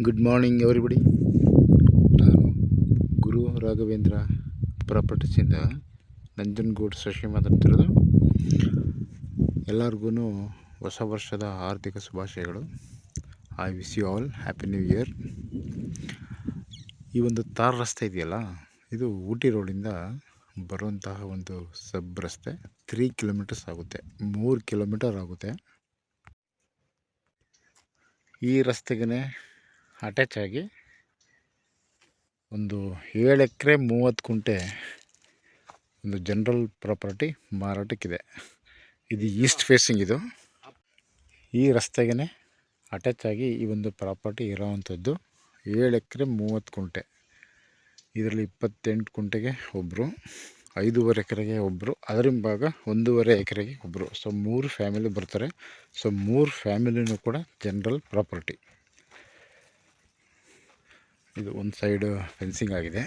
Good morning everybody. ನಾನು ಗುರು ರಾಘವೇಂದ್ರ ಪ್ರಾಪರ್ಟೀಸಿಂದ ನಂಜನಗೂಡು ಶಶಿ ಮಾತಾಡ್ತಿರೋದು. ಎಲ್ಲರಿಗೂ ಹೊಸ ವರ್ಷದ ಆರ್ಥಿಕ ಶುಭಾಶಯಗಳು. I wish you all happy new year. ಈ ಒಂದು ತಾರ್ ರಸ್ತೆ ಇದೆಯಲ್ಲ, ಇದು ಊಟಿ ರೋಡಿಂದ ಬರುವಂತಹ ಒಂದು ಸಬ್ ರಸ್ತೆ. 3 ಕಿಲೋಮೀಟರ್ಸ್ ಆಗುತ್ತೆ, 3 ಕಿಲೋಮೀಟರ್ ಆಗುತ್ತೆ. ಈ ರಸ್ತೆಗೆ ಅಟ್ಯಾಚ್ ಆಗಿ ಒಂದು 7 ಎಕರೆ 30 ಗುಂಟೆ ಒಂದು ಜನರಲ್ ಪ್ರಾಪರ್ಟಿ ಮಾರಾಟಕ್ಕಿದೆ. ಇದು ಈಸ್ಟ್ ಫೇಸಿಂಗ್. ಇದು ಈ ರಸ್ತೆಗೆ ಅಟ್ಯಾಚ್ ಆಗಿ ಈ ಒಂದು ಪ್ರಾಪರ್ಟಿ ಇರೋವಂಥದ್ದು 7 ಎಕರೆ 30 ಗುಂಟೆ. ಇದರಲ್ಲಿ 28 ಗುಂಟೆಗೆ ಒಬ್ಬರು, 5.5 ಎಕರೆಗೆ ಒಬ್ಬರು, ಅದರ ಭಾಗ 1.5 ಎಕರೆಗೆ ಒಬ್ಬರು. ಸೊ 3 ಫ್ಯಾಮಿಲಿ ಬರ್ತಾರೆ. ಸೊ 3 ಫ್ಯಾಮಿಲಿನೂ ಕೂಡ ಜನರಲ್ ಪ್ರಾಪರ್ಟಿ. ಇದು ಒಂದು ಸೈಡ್ ಫೆನ್ಸಿಂಗ್ ಆಗಿದೆ.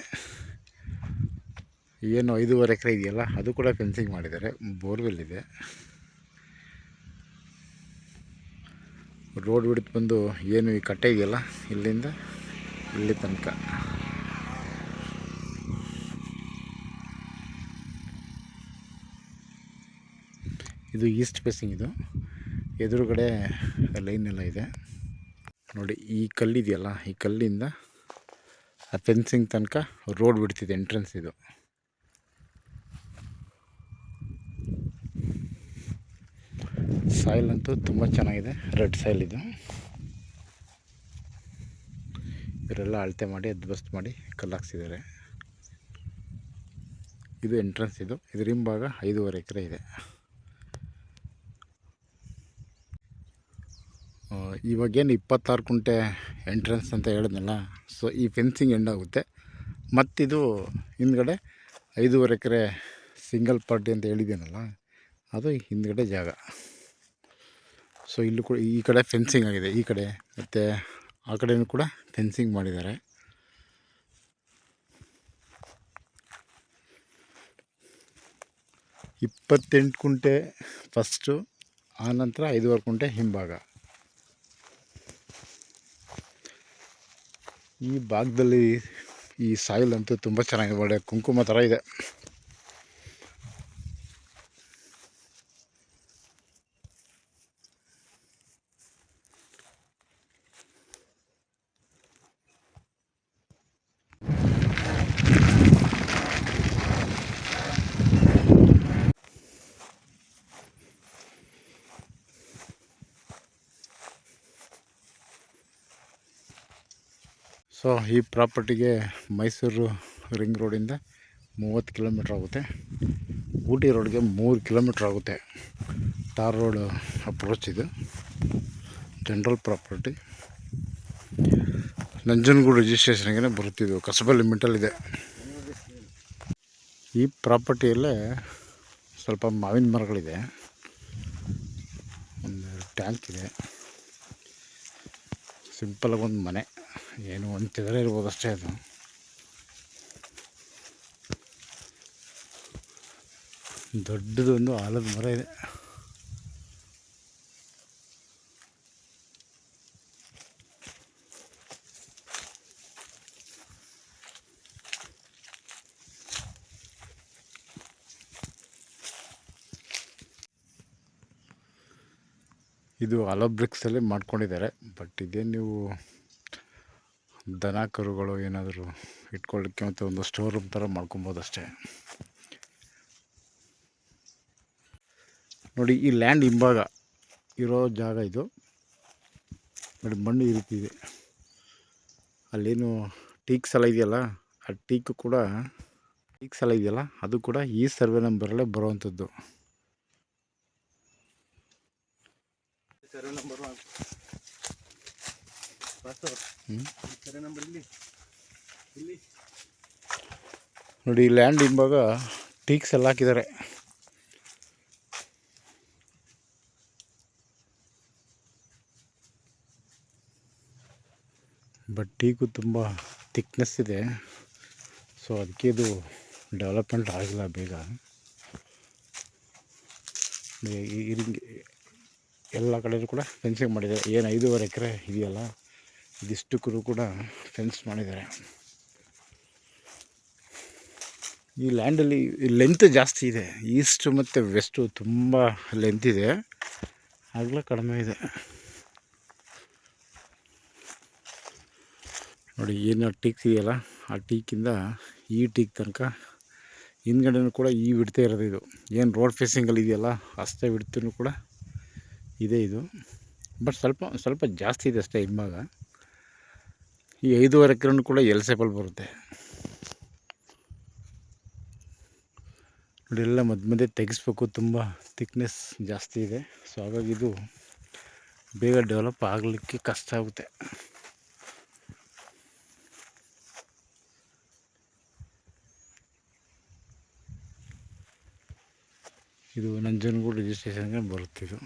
ಏನು 5.5 ಎಕರೆ ಇದೆಯಲ್ಲ, ಅದು ಕೂಡ ಫೆನ್ಸಿಂಗ್ ಮಾಡಿದ್ದಾರೆ. ಬೋರ್ವೆಲ್ ಇದೆ. ರೋಡ್ ಬಿಡ್ತು ಬಂದು ಏನು ಈ ಕಟ್ಟೆ ಇದೆಯಲ್ಲ, ಇಲ್ಲಿಂದ ಇಲ್ಲಿ ತನಕ ಇದು ಈಸ್ಟ್ ಫೇಸಿಂಗ್. ಇದು ಎದುರುಗಡೆ ಲೈನ್ ಎಲ್ಲ ಇದೆ ನೋಡಿ. ಈ ಕಲ್ಲಿದೆಯಲ್ಲ, ಈ ಕಲ್ಲಿಂದ ಆ ಫೆನ್ಸಿಂಗ್ ತನಕ ರೋಡ್ ಬಿಡ್ತಿದೆ, ಎಂಟ್ರೆನ್ಸ್. ಇದು ಸಾಯಿಲ್ ಅಂತೂ ತುಂಬ ಚೆನ್ನಾಗಿದೆ, ರೆಡ್ ಸಾಯಿಲ್. ಇದು ಇವರೆಲ್ಲ ಅಳತೆ ಮಾಡಿ ಅದ್ಬಸ್ತ್ ಮಾಡಿ ಕಲ್ಲು ಹಾಕ್ಸಿದ್ದಾರೆ. ಇದು ಎಂಟ್ರೆನ್ಸ್. ಇದ್ರ ಹಿಂಭಾಗ 5.5 ಎಕರೆ ಇದೆ. ಇವಾಗೇನು 26 ಗುಂಟೆ ಎಂಟ್ರೆನ್ಸ್ ಅಂತ ಹೇಳಿದ್ನಲ್ಲ, ಸೊ ಈ ಫೆನ್ಸಿಂಗ್ ಎಂಡ್ ಆಗುತ್ತೆ. ಮತ್ತಿದು ಹಿಂದ್ಗಡೆ 5.5 ಎಕರೆ ಸಿಂಗಲ್ ಪಾರ್ಟಿ ಅಂತ ಹೇಳಿದ್ದೀನಲ್ಲ, ಅದು ಹಿಂದ್ಗಡೆ ಜಾಗ. ಸೊ ಇಲ್ಲೂ ಕೂಡ ಈ ಕಡೆ ಫೆನ್ಸಿಂಗ್ ಆಗಿದೆ, ಈ ಕಡೆ ಮತ್ತು ಆ ಕಡೆಯೂ ಕೂಡ ಫೆನ್ಸಿಂಗ್ ಮಾಡಿದ್ದಾರೆ. ಇಪ್ಪತ್ತೆಂಟು ಗುಂಟೆ ಫಸ್ಟು, ಆನಂತರ 5.5 ಗುಂಟೆ ಹಿಂಭಾಗ. ಈ ಭಾಗದಲ್ಲಿ ಈ ಸಾಯಿಲ್ ಅಂತೂ ತುಂಬ ಚೆನ್ನಾಗಿದೆ, ಒಳ್ಳೆ ಕುಂಕುಮ ಥರ ಇದೆ. ಸೊ ಈ ಪ್ರಾಪರ್ಟಿಗೆ ಮೈಸೂರು ರಿಂಗ್ ರೋಡಿಂದ 30 ಕಿಲೋಮೀಟ್ರ್ ಆಗುತ್ತೆ. ಊಟಿ ರೋಡ್ಗೆ 3 ಕಿಲೋಮೀಟ್ರ್ ಆಗುತ್ತೆ. Tar road approach. ಇದು ಜನರಲ್ ಪ್ರಾಪರ್ಟಿ. ನಂಜನಗೂಡು ರಿಜಿಸ್ಟ್ರೇಷನ್ಗೆ ಬರುತ್ತಿದ್ದು, ಕಸಬಾ ಲಿಮಿಟಲ್ಲಿದೆ. ಈ ಪ್ರಾಪರ್ಟಿಯಲ್ಲೇ ಸ್ವಲ್ಪ ಮಾವಿನ ಮರಗಳಿದೆ, ಒಂದು ಟ್ಯಾಂಕ್ ಇದೆ, ಸಿಂಪಲಾಗಿ ಒಂದು ಮನೆ, ಏನು ಒಂದು ತೆಗೆರೆ ಇರ್ಬೋದು ಅಷ್ಟೇ. ಅದು ದೊಡ್ಡದೊಂದು ಆಲದ ಮರ ಇದೆ. ಇದು ಆಲೋ ಬ್ರಿಕ್ಸಲ್ಲಿ ಮಾಡ್ಕೊಂಡಿದ್ದಾರೆ. ಬಟ್ ಇದೇನು ನೀವು ದನ ಕರುಗಳು ಏನಾದರೂ ಇಟ್ಕೊಳ್ಳಿಕ್ಕೆ ಮತ್ತು ಒಂದು ಸ್ಟೋರ್ ರೂಮ್ ಥರ ಮಾಡ್ಕೊಬೋದು ಅಷ್ಟೇ. ನೋಡಿ, ಈ ಲ್ಯಾಂಡ್ ಹಿಂಭಾಗ ಇರೋ ಜಾಗ ಇದು ನೋಡಿ. ಮಣ್ಣು ಈ ರೀತಿ ಇದೆ. ಅಲ್ಲೇನು ಟೀಕ್ಸ್ ಎಲ್ಲ ಇದೆಯಲ್ಲ, ಆ ಟೀಕ್ಸ್ ಎಲ್ಲ ಇದೆಯಲ್ಲ, ಅದು ಕೂಡ ಈ ಸರ್ವೆ ನಂಬರಲ್ಲೇ ಬರುವಂಥದ್ದು. ಸರ್ವೆ ನಂಬರು ನೋಡಿ, ಈ ಲ್ಯಾಂಡ್ ಹಿಂಭಾಗ ಟೀಕ್ಸ್ ಎಲ್ಲ ಹಾಕಿದ್ದಾರೆ. ಬಟ್ ಟೀಕು ತುಂಬ ಥಿಕ್ನೆಸ್ ಇದೆ. ಸೊ ಅದಕ್ಕೆ ಇದು ಡೆವಲಪ್ಮೆಂಟ್ ಆಗಿಲ್ಲ ಬೇಗ. ಎಲ್ಲ ಕಡೆಯೂ ಕೂಡ ಫೆನ್ಸಿಂಗ್ ಮಾಡಿದ್ದಾರೆ. ಏನು 5.5 ಎಕರೆ ಇದೆಯಲ್ಲ, ಇದಿಷ್ಟಕ್ಕೂ ಕೂಡ ಫೆನ್ಸ್ ಮಾಡಿದ್ದಾರೆ. ಈ ಲ್ಯಾಂಡಲ್ಲಿ ಲೆಂತ್ ಜಾಸ್ತಿ ಇದೆ. ಈಸ್ಟ್ ಮತ್ತು ವೆಸ್ಟು ತುಂಬ ಲೆಂತ್ ಇದೆ, ಆಗಲೇ ಕಡಿಮೆ ಇದೆ. ನೋಡಿ ಏನು ಟೀಕ್ಸ್ ಇದೆಯಲ್ಲ, ಆ ಟೀಕಿಂದ ಈ ಟೀಕ್ ತನಕ ಹಿಂದ್ಗಡೆನೂ ಕೂಡ ಈ ಬಿಡ್ತಾ ಇರೋದು. ಇದು ಏನು ರೋಡ್ ಫೇಸಿಂಗಲ್ಲಿ ಇದೆಯಲ್ಲ ಅಷ್ಟೇ ಬಿಡ್ತೂ ಕೂಡ ಇದೆ ಇದು. ಬಟ್ ಸ್ವಲ್ಪ ಜಾಸ್ತಿ ಇದೆ ಅಷ್ಟೇ ಹಿಂಭಾಗ. ಈ 5.5 ಎಕರೆನೂ ಕೂಡ ಎಲ್ ಸೇಪಲ್ಲಿ ಬರುತ್ತೆ ನೋಡಿ. ಎಲ್ಲ ಮಧ್ಯೆ ತೆಗೆಸ್ಬೇಕು, ತುಂಬ ಥಿಕ್ನೆಸ್ ಜಾಸ್ತಿ ಇದೆ. ಸೊ ಹಾಗಾಗಿ ಇದು ಬೇಗ ಡೆವಲಪ್ ಆಗಲಿಕ್ಕೆ ಕಷ್ಟ ಆಗುತ್ತೆ. ಇದು ನಂಜನಗೂಡು ರಿಜಿಸ್ಟ್ರೇಷನ್ಗೆ ಬರುತ್ತೆ ಇದು.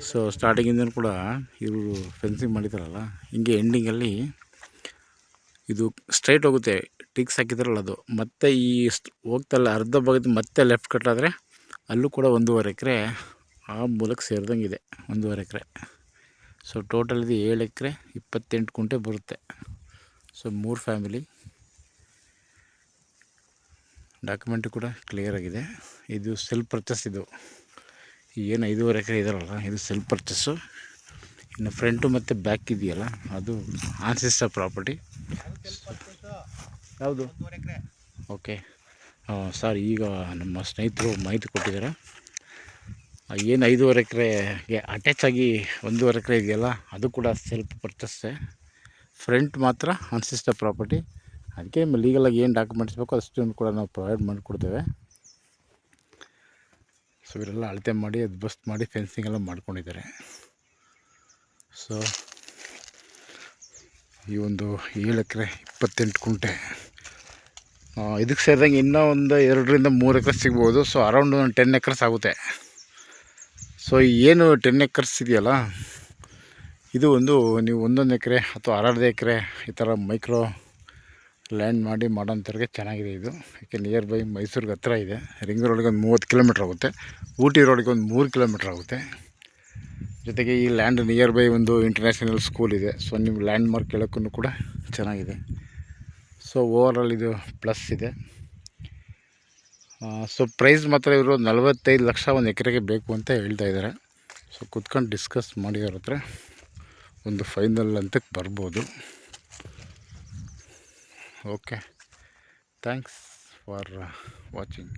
ಸೊ ಸ್ಟಾರ್ಟಿಂಗಿಂದ ಕೂಡ ಇವರು ಫೆನ್ಸಿಂಗ್ ಮಾಡಿದಾರಲ್ಲ, ಹಿಂಗೆ ಎಂಡಿಂಗಲ್ಲಿ ಇದು ಸ್ಟ್ರೈಟ್ ಹೋಗುತ್ತೆ. ಟಿಕ್ಸ್ ಹಾಕಿದಾರಲ್ಲ ಅದು ಮತ್ತೆ ಈ ಹೋಗ್ತಲ್ಲ ಅರ್ಧ ಭಾಗದ ಮತ್ತೆ ಲೆಫ್ಟ್ ಕಟ್ಟಾದರೆ ಅಲ್ಲೂ ಕೂಡ 1.5 ಎಕರೆ ಆ ಮೂಲಕ ಸೇರಿದಂಗೆ ಇದೆ. 1.5 ಎಕರೆ. ಸೊ ಟೋಟಲ್ ಇದು 7 ಎಕರೆ 28 ಗುಂಟೆ ಬರುತ್ತೆ. So 3 family. ಡಾಕ್ಯುಮೆಂಟು ಕೂಡ ಕ್ಲಿಯರಾಗಿದೆ. ಇದು ಸೆಲ್ಫ್ ಪರ್ಚೇಸ್. ಇದು ಏನು 5.5 ಎಕರೆ ಇದಾರಲ್ಲ ಇದು ಸೆಲ್ಫ್ ಪರ್ಚೇಸು. ಇನ್ನು ಫ್ರಂಟು ಮತ್ತು ಬ್ಯಾಕ್ ಇದೆಯಲ್ಲ ಅದು ಆನ್ಸಿಸ್ಟರ್ ಪ್ರಾಪರ್ಟಿ. ಯಾವುದು? ಓಕೆ, ಸರ್ ಈಗ ನಮ್ಮ ಸ್ನೇಹಿತರು ಮಾಹಿತಿ ಕೊಟ್ಟಿದ್ದಾರೆ. ಏನು 5.5 ಎಕರೆಗೆ ಅಟ್ಯಾಚ್ ಆಗಿ 1.5 ಎಕರೆ ಇದೆಯಲ್ಲ ಅದು ಕೂಡ ಸೆಲ್ಫ್ ಪರ್ಚೇಸೇ. ಫ್ರಂಟ್ ಮಾತ್ರ ಆನ್ಸಿಸ್ಟರ್ ಪ್ರಾಪರ್ಟಿ. ಅದಕ್ಕೆ ಲೀಗಲಾಗಿ ಏನು ಡಾಕ್ಯುಮೆಂಟ್ಸ್ ಬೇಕೋ ಅಷ್ಟನ್ನು ಕೂಡ ನಾವು ಪ್ರೊವೈಡ್ ಮಾಡಿಕೊಡ್ತೇವೆ. ಸೊ ಇವರೆಲ್ಲ ಅಳತೆ ಮಾಡಿ ಅದು ಬಸ್ಟ್ ಮಾಡಿ ಫೆನ್ಸಿಂಗ್ ಎಲ್ಲ ಮಾಡ್ಕೊಂಡಿದ್ದಾರೆ. ಸೊ ಈ ಒಂದು 7 ಎಕರೆ 28 ಗುಂಟೆ ಇದಕ್ಕೆ ಸೇರಿದಂಗೆ ಇನ್ನೂ ಒಂದು 2 ರಿಂದ 3 ಎಕರೆ ಸಿಗ್ಬೋದು. ಸೊ ಅರೌಂಡ್ 10 ಎಕರ್ಸ್ ಆಗುತ್ತೆ. ಸೊ ಏನು 10 ಎಕರ್ಸ್ ಇದೆಯಲ್ಲ ಇದು ನೀವು 1 ಎಕರೆ ಅಥವಾ 1.5 ಎಕರೆ ಈ ಥರ ಮೈಕ್ರೋ ಲ್ಯಾಂಡ್ ಮಾಡಿ ಮಾಡೋಂಥವ್ರಿಗೆ ಚೆನ್ನಾಗಿದೆ ಇದು. ಯಾಕೆ ನಿಯರ್ ಬೈ ಮೈಸೂರಿಗೆ ಹತ್ರ ಇದೆ. ರಿಂಗ್ ರೋಡ್ಗೆ ಒಂದು 30 ಕಿಲೋಮೀಟ್ರ್ ಆಗುತ್ತೆ. ಊಟಿ ರೋಡ್ಗೆ ಒಂದು 3 ಕಿಲೋಮೀಟ್ರ್ ಆಗುತ್ತೆ. ಜೊತೆಗೆ ಈ ಲ್ಯಾಂಡ್ ನಿಯರ್ ಬೈ ಒಂದು ಇಂಟರ್ನ್ಯಾಷನಲ್ ಸ್ಕೂಲ್ ಇದೆ. ಸೊ ನಿಮ್ಮ ಲ್ಯಾಂಡ್ ಮಾರ್ಕ್ ಹೇಳೋಕ್ಕೂ ಕೂಡ ಚೆನ್ನಾಗಿದೆ. ಸೊ ಓವರಾಲ್ ಇದು ಪ್ಲಸ್ ಇದೆ. ಸೊ ಪ್ರೈಸ್ ಮಾತ್ರ ಇವರು 45 ಲಕ್ಷ 1 ಎಕರೆಗೆ ಬೇಕು ಅಂತ ಹೇಳ್ತಾ ಇದ್ದಾರೆ. ಸೊ ಕೂತ್ಕೊಂಡು ಡಿಸ್ಕಸ್ ಮಾಡಿ ಅವ್ರ ಹತ್ರ ಒಂದು ಫೈನಲ್ ಅಂತಕ್ಕೆ ಬರ್ಬೋದು. Okay, thanks for watching.